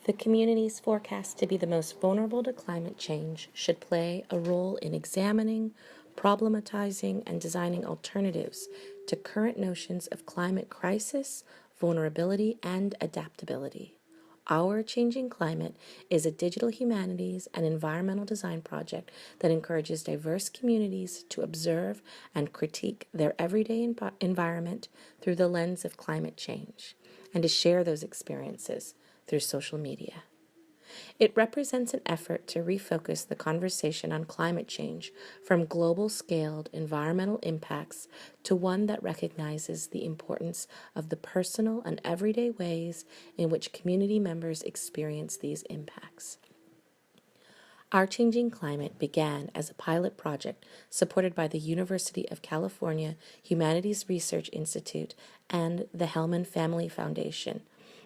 The communities forecast to be the most vulnerable to climate change should play a role in examining, problematizing, and designing alternatives to current notions of climate crisis, vulnerability, and adaptability. Our Changing Climate is a digital humanities and environmental design project that encourages diverse communities to observe and critique their everyday environment through the lens of climate change, and to share those experiences through social media. It represents an effort to refocus the conversation on climate change from global-scaled environmental impacts to one that recognizes the importance of the personal and everyday ways in which community members experience these impacts. Our Changing Climate began as a pilot project supported by the University of California Humanities Research Institute and the Hellman Family Foundation,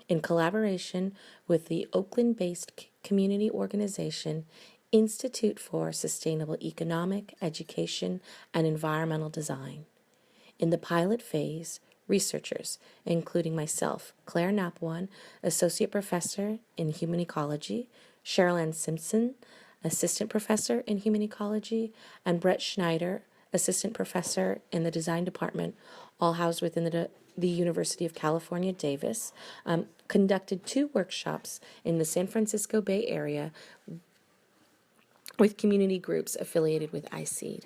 in collaboration with the Oakland-based community organization Institute for Sustainable Economic, Education, and Environmental Design. In the pilot phase, researchers, including myself, Claire Napwan, Associate Professor in Human Ecology, Cheryl Ann Simpson, Assistant Professor in Human Ecology, and Brett Schneider, Assistant Professor in the Design Department, all housed within the University of California, Davis, conducted 2 workshops in the San Francisco Bay Area with community groups affiliated with iSeed.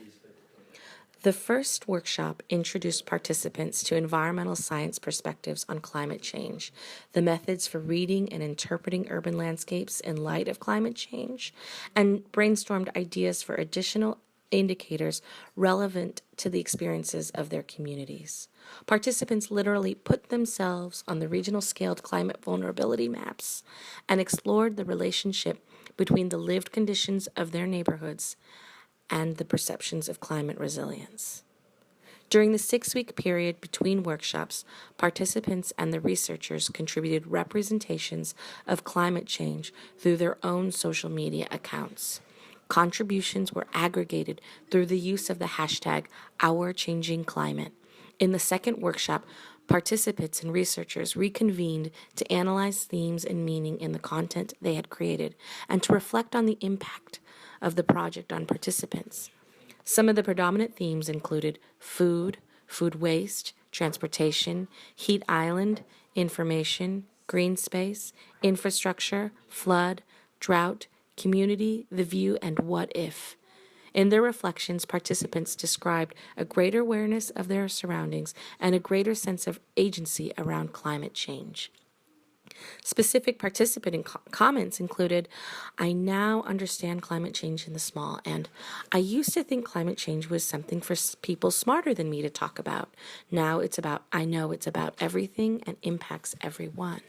The first workshop introduced participants to environmental science perspectives on climate change, the methods for reading and interpreting urban landscapes in light of climate change, and brainstormed ideas for additional indicators relevant to the experiences of their communities. Participants literally put themselves on the regional scaled climate vulnerability maps and explored the relationship between the lived conditions of their neighborhoods and the perceptions of climate resilience. During the 6-week period between workshops, participants and the researchers contributed representations of climate change through their own social media accounts. Contributions were aggregated through the use of the hashtag #OurChangingClimate. In the second workshop, participants and researchers reconvened to analyze themes and meaning in the content they had created and to reflect on the impact of the project on participants. Some of the predominant themes included food, food waste, transportation, heat island, information, green space, infrastructure, flood, drought, community, the view, and what if. In their reflections, participants described a greater awareness of their surroundings and a greater sense of agency around climate change. Specific participant comments included, "I now understand climate change in the small," and "I used to think climate change was something for people smarter than me to talk about. Now I know it's about everything and impacts everyone."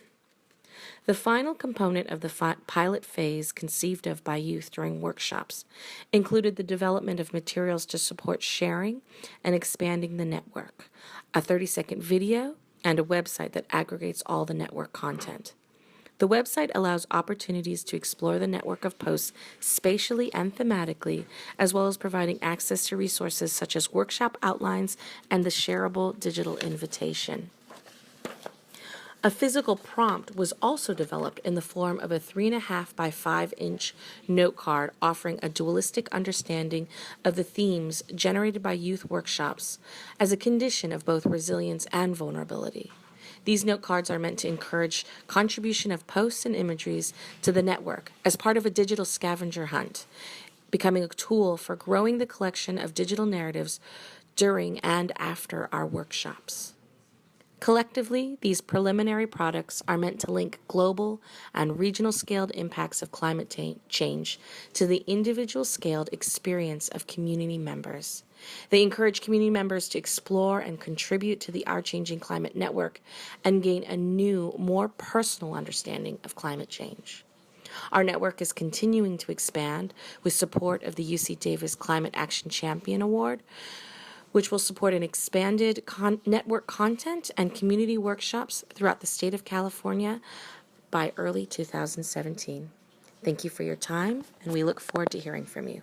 The final component of the pilot phase, conceived of by youth during workshops, included the development of materials to support sharing and expanding the network, a 30-second video, and a website that aggregates all the network content. The website allows opportunities to explore the network of posts spatially and thematically, as well as providing access to resources such as workshop outlines and the shareable digital invitation. A physical prompt was also developed in the form of a 3.5 by 5-inch note card offering a dualistic understanding of the themes generated by youth workshops as a condition of both resilience and vulnerability. These note cards are meant to encourage contribution of posts and imageries to the network as part of a digital scavenger hunt, becoming a tool for growing the collection of digital narratives during and after our workshops. Collectively, these preliminary products are meant to link global and regional scaled impacts of climate change to the individual scaled experience of community members. They encourage community members to explore and contribute to the Our Changing Climate Network and gain a new, more personal understanding of climate change. Our network is continuing to expand with support of the UC Davis Climate Action Champion Award, which will support an expanded network content and community workshops throughout the state of California by early 2017. Thank you for your time, and we look forward to hearing from you.